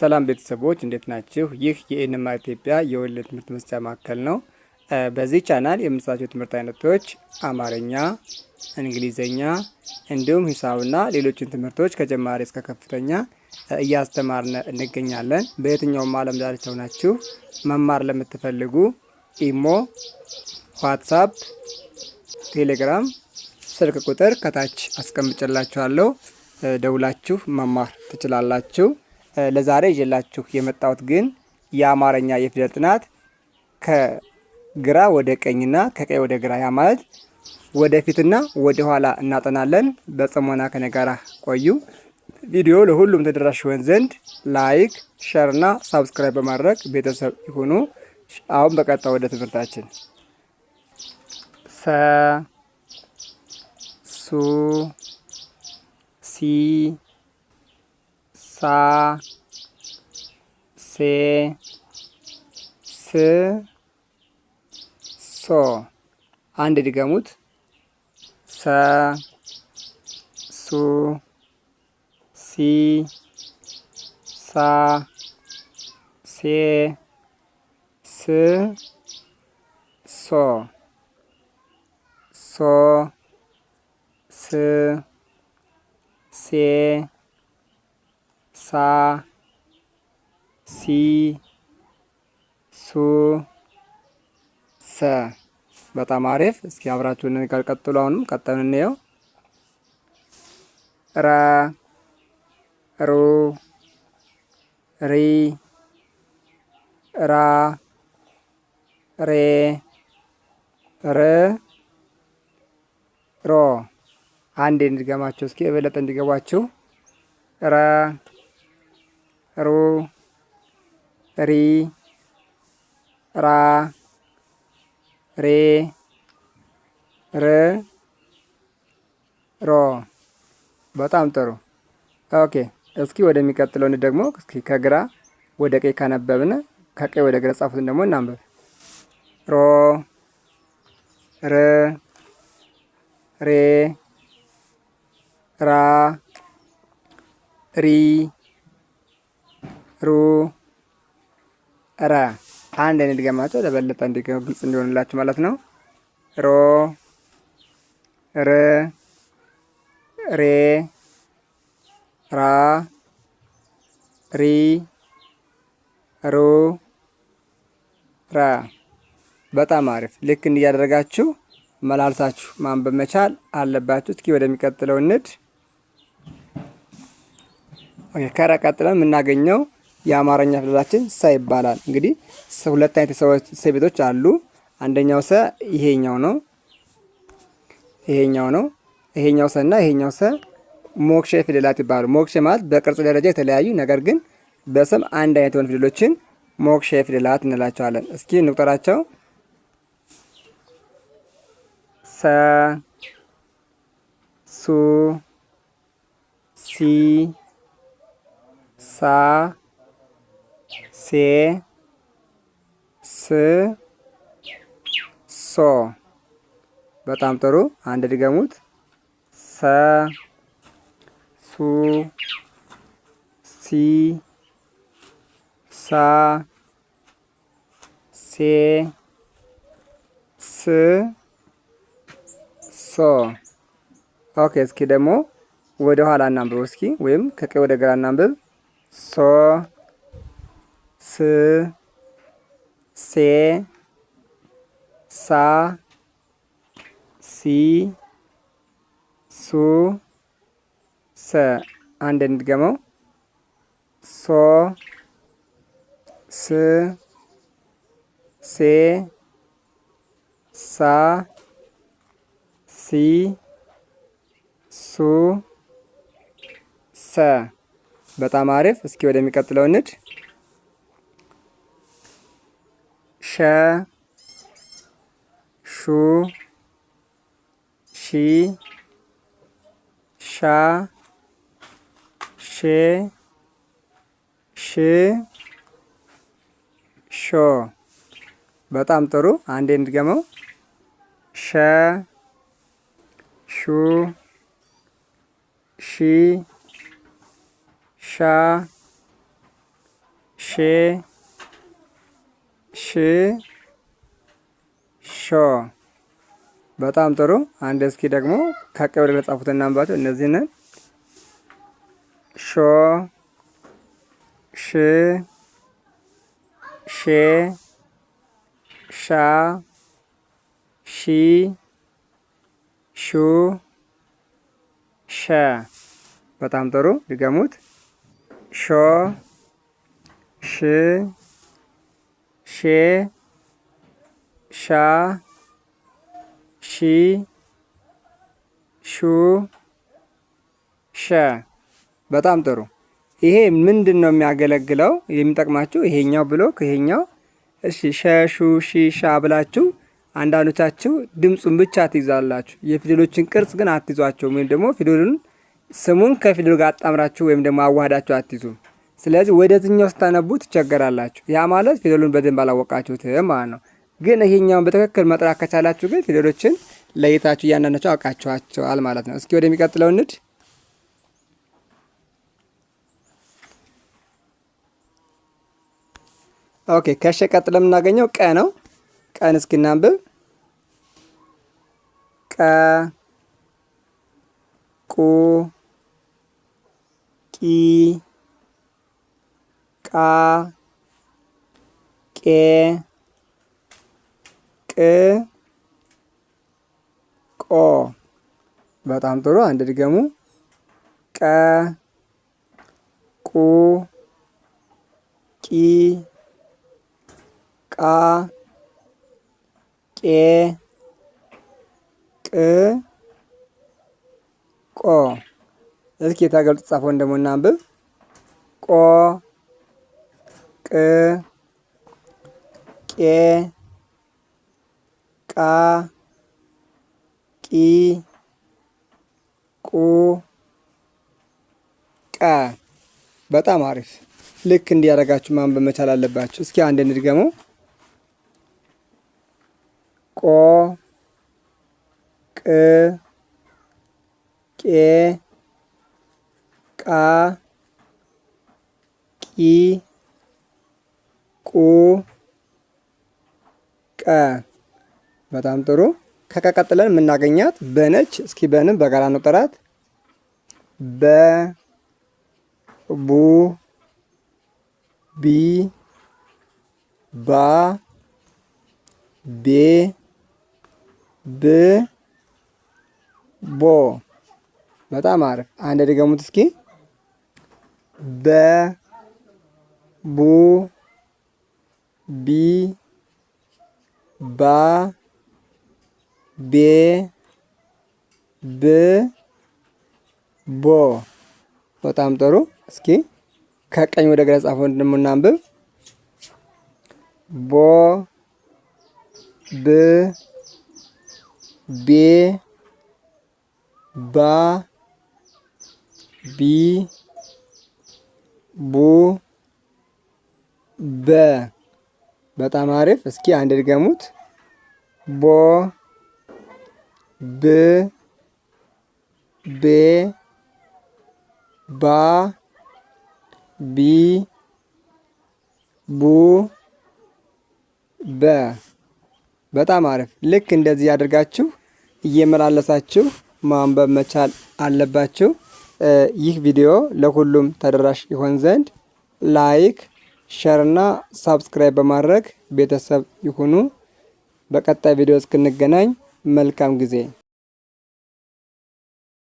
ሰላም ቤተሰቦች እንዴት ናችሁ? ይህ የኤንማር ኢትዮጵያ የወለድ ትምህርት መስጫ ማዕከል ነው። በዚህ ቻናል የምንሰጣቸው ትምህርት አይነቶች አማርኛ፣ እንግሊዘኛ እንዲሁም ሂሳብና ሌሎችን ትምህርቶች ከጀማሪ እስከ ከፍተኛ እያስተማርን እንገኛለን። በየትኛውም ዓለም ዳርቻ ሆናችሁ መማር ለምትፈልጉ ኢሞ፣ ዋትሳፕ፣ ቴሌግራም ስልክ ቁጥር ከታች አስቀምጬላችኋለሁ። ደውላችሁ መማር ትችላላችሁ። ለዛሬ ይዤላችሁ የመጣሁት ግን የአማርኛ የፊደል ጥናት ከግራ ወደ ቀኝና ከቀኝ ወደ ግራ ያ ማለት ወደፊትና ወደ ኋላ እናጠናለን። በጽሞና ከኔ ጋር ቆዩ። ቪዲዮ ለሁሉም ተደራሽ ይሆን ዘንድ ላይክ፣ ሼር እና ሳብስክራይብ በማድረግ ቤተሰብ ይሁኑ። አሁን በቀጥታ ወደ ትምህርታችን ሰ ሱ ሲ ሳ ሴ ስ ሶ አንድ ድገሙት። ሰ ሱ ሲ ሳ ሴ ስ ሶ ሶ ስ ሴ ሳ ሲ ሱ ሰ። በጣም አሪፍ። እስኪ አብራችሁን ቀጥሉ። አሁንም ቀጥለን እንየው። ረ ሩ ሪ ራ ሬ ር ሮ። አንዴ እንድገማቸው እስኪ የበለጠ እንዲገባችሁ። ረ ሩ ሪ ራ ሬ ር ሮ። በጣም ጥሩ። ኦኬ እስኪ ወደሚቀጥለው ደግሞ እስኪ ከግራ ወደ ቀኝ ካነበብን ከቀኝ ወደ ግራ ጻፉትን ደግሞ እናንብብ። ሮ ር ሬ ራ ሪ ሩ ረ። አንድ አይነት ድገማቸው ለበለጠ ግልጽ እንዲሆንላችሁ ማለት ነው። ሮ ር ሬ ራ ሪ ሩ ረ። በጣም አሪፍ። ልክ እንዲያደርጋችሁ መላልሳችሁ ማንበብ መቻል አለባችሁ። እስኪ ወደሚቀጥለው እንድ ከረ ቀጥለን የምናገኘው የአማርኛ ፊደላችን ሰ ይባላል። እንግዲህ ሁለት አይነት ሰ ቤቶች አሉ። አንደኛው ሰ ይሄኛው ነው። ይሄኛው ሰ እና ይሄኛው ሰ ሞክሼ ፊደላት ይባላሉ። ሞክሼ ማለት በቅርጽ ደረጃ የተለያዩ ነገር ግን በስም አንድ አይነት የሆኑ ፊደሎችን ሞክሼ ፊደላት እንላቸዋለን። እስኪ እንቁጠራቸው። ሰ ሱ ሲ ሳ ሴ ስ ሶ። በጣም ጥሩ። አንድ ድገሙት። ሰ ሱ ሲ ሳ ሴ ስ ሶ። ኦኬ እስኪ ደግሞ ወደ ኋላ እናንብብ እስኪ ወይም ከቀኝ ወደ ግራ እናንብብ። ሶ ስ ሴ ሳ ሲ ሱ ሰ። አንድ እንድገመው። ሶ ስ ሴ ሳ ሲ ሱ ሰ። በጣም አሪፍ። እስኪ ወደሚቀጥለው እንድ ሸ ሹ ሺ ሻ ሼ ሽ ሾ። በጣም ጥሩ። አንዴ እንድገመው። ሸ ሹ ሺ ሻ ሽ ሾ። በጣም ጥሩ። አንድ እስኪ ደግሞ ከቀኝ ወደ ግራ ጻፉት እናንባቸው እነዚህን ሾ ሽ ሼ ሻ ሺ ሹ ሸ። በጣም ጥሩ። ድገሙት። ሾ ሽ ሼ ሻ ሺ ሹ ሸ። በጣም ጥሩ። ይሄ ምንድን ነው የሚያገለግለው የሚጠቅማችሁ? ይሄኛው ብሎክ ይሄኛው። እሺ ሸሹ ሺ ሻ ብላችሁ አንዳንዶቻችሁ ድምፁን ብቻ ትይዛላችሁ፣ የፊደሎችን ቅርጽ ግን አትይዟቸውም። ወይም ደግሞ ፊደሉን ስሙን ከፊደሉ ጋር አጣምራችሁ ወይም ደግሞ አዋህዳችሁ አትይዙም። ስለዚህ ወደዚህኛው ስታነቡ ትቸገራላችሁ። ያ ማለት ፊደሉን በደንብ አላወቃችሁትም ማለት ነው። ግን ይሄኛውን በትክክል መጥራት ከቻላችሁ ግን ፊደሎችን ለይታችሁ እያንዳንዳቸው አውቃችኋቸዋል ማለት ነው። እስኪ ወደሚቀጥለው እንሂድ። ኦኬ ከሸ ቀጥሎ የምናገኘው ቀ ነው። ቀን እስኪ እናንብብ። ቀ ቁ ቂ ቃ ቄ ቅ ቆ። በጣም ጥሩ። አንድ ድገሙ። ቀ ቁ ቂ ቃ ቄ ቅ ቆ። እስኪ የታገልጡ ጻፈውን ደግሞ እናንብብ። ቆ ቅ ቄ ቃ ቂ ቁ ቀ። በጣም አሪፍ። ልክ እንዲያደርጋችሁ ማንበብ መቻል አለባችሁ። እስኪ አንድ እንድገመው። ቆ ቅ ቄ ቃ ቂ ቁ ቀ። በጣም ጥሩ። ከቀጥለን የምናገኛት በነች። እስኪ በንም በጋራ ነው ጥራት። በ ቡ ቢ ባ ቤ ብ ቦ። በጣም አሪፍ። አንድ ድገሙት እስኪ። በ ቡ ቢ ባ ቤ ብ ቦ። በጣም ጥሩ። እስኪ ከቀኝ ወደ ግራ ጻፈው እንደምናንብብ። ቦ ብ ቤ ባ ቢ ቡ በ። በጣም አሪፍ። እስኪ አንድ ድገሙት። ቦ ብ ቤ ባ ቢ ቡ በ። በጣም አሪፍ። ልክ እንደዚህ ያደርጋችሁ እየመላለሳችሁ ማንበብ መቻል አለባችሁ። ይህ ቪዲዮ ለሁሉም ተደራሽ ይሆን ዘንድ ላይክ፣ ሸር እና ሳብስክራይብ በማድረግ ቤተሰብ ይሁኑ። በቀጣይ ቪዲዮ እስክንገናኝ መልካም ጊዜ